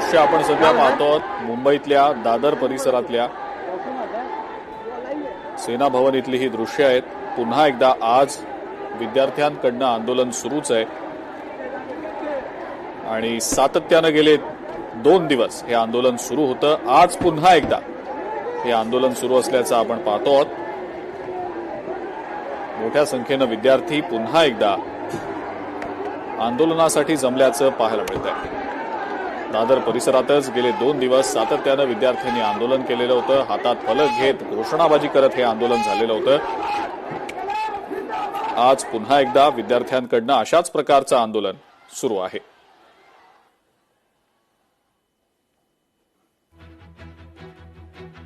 दृश्य आपण सध्या पाहतो मुंबईतल्या दादर परिसरातल्या सेना भवन इथली ही दृश्य आहेत। पुन्हा एकदा आज विद्यार्थ्यांकडनं आंदोलन सुरूच आहे आणि सातत्याने गेले 2 दिवस हे आंदोलन सुरू होतं। आज पुन्हा एकदा हे आंदोलन सुरू असल्याचं आपण पाहतो आहोत। मोठ्या संख्येनं विद्यार्थी पुन्हा एकदा आंदोलनासाठी जमल्याचं पाहायला मिळत आहे। दादर परिसरातच गेले 2 दिवस सातत्यानं विद्यार्थ्यांनी आंदोलन केलेलं होतं। हातात फलक घेत घोषणाबाजी करत हे आंदोलन झालेलं होतं। आज पुन्हा एकदा विद्यार्थ्यांकडनं अशाच प्रकारचं आंदोलन सुरू आहे।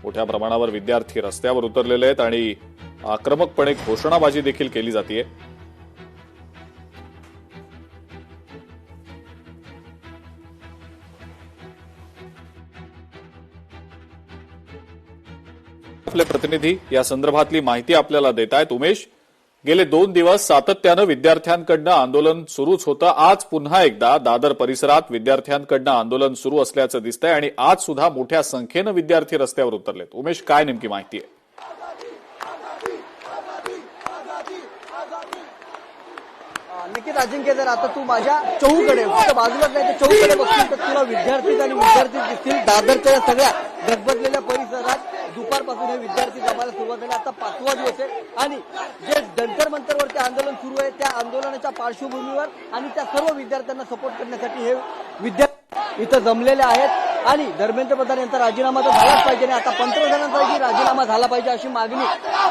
मोठ्या प्रमाणावर विद्यार्थी रस्त्यावर उतरलेले आहेत आणि आक्रमकपणे घोषणाबाजी देखील केली जाते। आपले प्रतिनिधी या संदर्भातली माहिती आपल्याला देत आहेत। उमेश, गेले 2 दिवस सातत्यानं विद्यार्थ्यांकडनं आंदोलन सुरूच होतं। आज पुन्हा एकदा दादर परिसरात विद्यार्थ्यांकडनं आंदोलन सुरू असल्याचं दिसतंय आणि आज सुद्धा मोठ्या संख्येनं विद्यार्थी रस्त्यावर उतरलेत। उमेश, काय नेमकी माहिती आहे? नक्कीच अजिंक्य, जर आता तू माझ्या चौकडे बाजूलाच नाही तर चौकडे बघतील तर तुला विद्यार्थी आणि विद्यार्थी दिसतील। दादरच्या सगळ्या गजबजलेल्या परिसरात दुपारपासून हे विद्यार्थी जमायला सुरुवात झाली। आता 5वा दिवस आहे आणि जे जंतर मंतरवरती आंदोलन सुरू आहे त्या आंदोलनाच्या पार्श्वभूमीवर आणि त्या सर्व विद्यार्थ्यांना सपोर्ट करण्यासाठी हे विद्यार्थी इथं जमलेले आहेत आणि धर्मेंद्र प्रधान यांचा राजीनामा तर झालाच पाहिजे आणि आता पंतप्रधानांचाही राजीनामा झाला पाहिजे अशी मागणी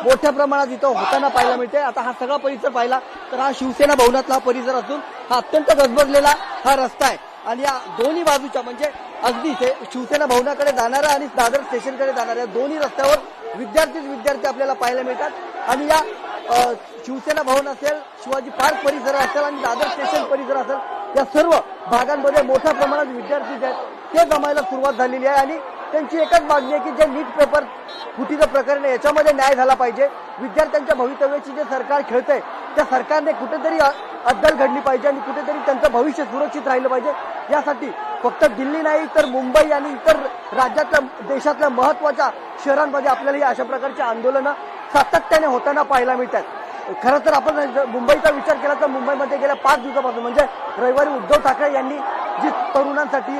मोठ्या प्रमाणात इथं होताना पाहायला मिळते। आता हा सगळा परिसर पाहिला तर हा शिवसेना भवनातला हा परिसर असून हा अत्यंत गजबजलेला हा रस्ता आहे आणि या दोन्ही बाजूच्या म्हणजे अगदी शिवसेना भवनाकडे जाणारा आणि दादर स्टेशनकडे जाणाऱ्या दोन्ही रस्त्यावर विद्यार्थी आपल्याला पाहायला मिळतात आणि या शिवसेना भवन असेल, शिवाजी पार्क परिसर असेल आणि दादर स्टेशन परिसर असेल या सर्व भागांमध्ये मोठ्या प्रमाणात विद्यार्थी जे आहेत ते जमायला सुरुवात झालेली आहे आणि त्यांची एकच मागणी आहे की जे नीट पेपर फुटीचं प्रकरण आहे याच्यामध्ये न्याय झाला पाहिजे। विद्यार्थ्यांच्या भवितव्याची जे सरकार खेळतंय त्या सरकारने कुठेतरी अद्दल घडली पाहिजे आणि कुठेतरी त्यांचं भविष्य सुरक्षित राहिलं पाहिजे। यासाठी फक्त दिल्ली नाही तर मुंबई आणि इतर राज्यातल्या देशातल्या महत्वाच्या शहरांमध्ये आपल्याला अशा प्रकारची आंदोलनं सातत्याने होताना पाहायला मिळतात। खरं तर आपण मुंबईचा विचार केला तर मुंबईमध्ये गेल्या 5 दिवसापासून म्हणजे रविवारी उद्धव ठाकरे यांनी जी तरुणांसाठी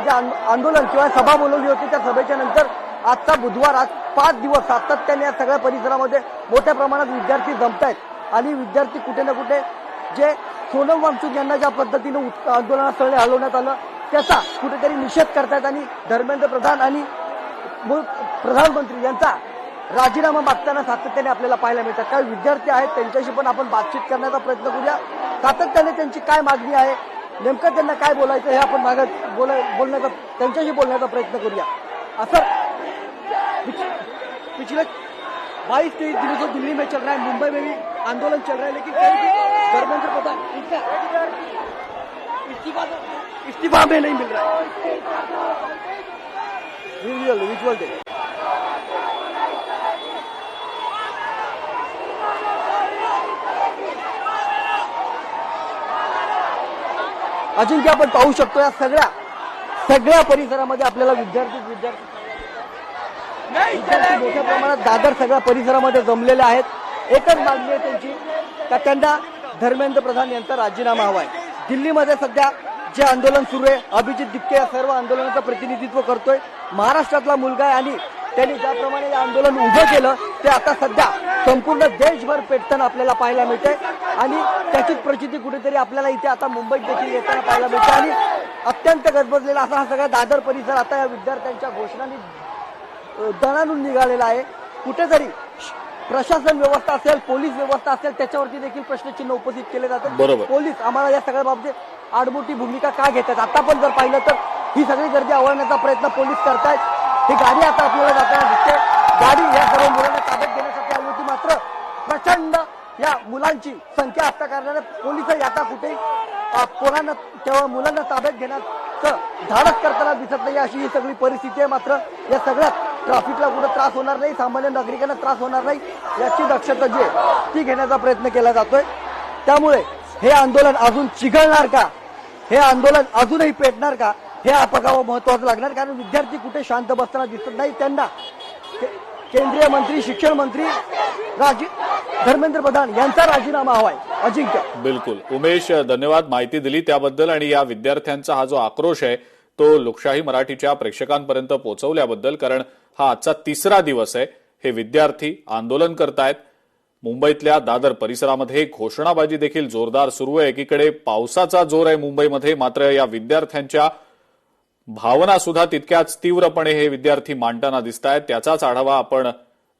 जे आंदोलन किंवा सभा बोलवली होती त्या सभेच्या नंतर आजचा बुधवार, आज 5 दिवस सातत्याने या सगळ्या परिसरामध्ये मोठ्या प्रमाणात विद्यार्थी जमतायत आणि विद्यार्थी कुठे ना कुठे जे सोनम वांगचुक यांना ज्या पद्धतीनं आंदोलनास्थळी हलवण्यात आलं त्याचा कुठेतरी निषेध करतायत आणि धर्मेंद्र प्रधान आणि प्रधानमंत्री यांचा राजीनामा मागताना सातत्याने आपल्याला पाहायला मिळतात। काही विद्यार्थी आहेत त्यांच्याशी पण आपण बातचीत करण्याचा प्रयत्न करूया। सातत्याने त्यांची काय मागणी आहे, नेमकं त्यांना काय बोलायचं हे आपण त्यांच्याशी बोलण्याचा प्रयत्न करूया। असं पिछले 22-23 दिनों से दिल्ली में चल रहा है, मुंबई में भी आंदोलन चल रहा है, लेकिन धर्मेंद्र प्रधान इस्तीफा में नहीं मिल रहा है। विजुअल दे अजिंक्य, आपण पाहू शकतो या सगळ्या परिसरामध्ये आपल्याला विद्यार्थी मोठ्या प्रमाणात दादर सगळ्या परिसरामध्ये जमलेले आहेत। एकच मागणी आहे त्यांची का त्यांना धर्मेंद्र प्रधान यांचा राजीनामा हवा आहे। दिल्लीमध्ये सध्या जे आंदोलन सुरू आहे, अभिजित दिपके या सर्व आंदोलनाचं प्रतिनिधित्व करतोय। महाराष्ट्रातला मुलगा आहे आणि त्यांनी ज्याप्रमाणे हे आंदोलन उभं केलं ते आता सध्या संपूर्ण देशभर पेटताना आपल्याला पाहायला मिळते आणि त्याचीच प्रचिती कुठेतरी आपल्याला इथे आता मुंबईत देखील येताना पाहायला मिळते आणि अत्यंत गजबजलेला असा हा सगळा दादर परिसर आता या विद्यार्थ्यांच्या घोषणांनी दणाणून निघालेला आहे। कुठेतरी प्रशासन व्यवस्था असेल, पोलीस व्यवस्था असेल त्याच्यावरती देखील प्रश्नचिन्ह उपस्थित केले जातात। पोलीस आम्हाला या सगळ्या बाबतीत आडमोठी भूमिका का घेतात? आता पण जर पाहिलं तर ही सगळी गर्दी आवळण्याचा प्रयत्न पोलीस करतायत। ही गाडी आता आपल्याला जाताना दिसते, गाडी या सर्व मुलांना ताब्यात घेण्यासाठी आली होती, मात्र प्रचंड या मुलांची संख्या असल्या कारणाने पोलिसही आता कुठेही पोरांना तेव्हा मुलांना ताब्यात घेण्याचं धाडस करताना दिसत नाही अशी ही सगळी परिस्थिती आहे। मात्र या सगळ्यात ट्रॅफिकला कुठे त्रास होणार नाही, सामान्य नागरिकांना त्रास होणार नाही याची दक्षता जी आहे ती घेण्याचा प्रयत्न केला जातोय। त्यामुळे हे आंदोलन अजून चिघळणार का, हे आंदोलन अजूनही पेटणार का हे बघावं महत्वाचं लागणार, कारण विद्यार्थी कुठे शांत बसताना दिसत नाही. त्यांना केंद्रीय मंत्री, शिक्षण मंत्री धर्मेंद्र प्रधान यांचा राजीनामा हवाय. अजिंक्य. बिलकुल उमेश, धन्यवाद माहिती दिली त्याबद्दल. आणि या विद्यार्थ्यांचा हा जो आक्रोश आहे तो लोकशाही मराठीच्या प्रेक्षकांपर्यंत पोहोचवल्याबद्दल, कारण हा आजचा तिसरा दिवस आहे. हे विद्यार्थी आंदोलन करतायत. मुंबईतल्या दादर परिसरामध्ये घोषणाबाजी देखील जोरदार सुरू आहे. एकीकडे पावसाचा जोर आहे मुंबईमध्ये, मात्र या विद्यार्थ्यांच्या भावना सुद्धा तितक्याच तीव्रपणे हे विद्यार्थी मांडताना दिसत आहेत. त्याचाच आढावा आपण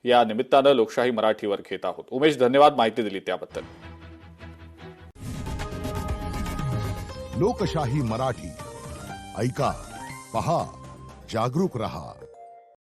या निमित्तानं लोकशाही मराठीवर घेत आहोत. उमेश, धन्यवाद माहिती दिली त्याबद्दल. लोकशाही मराठी ऐका, पहा, जागरूक रहा.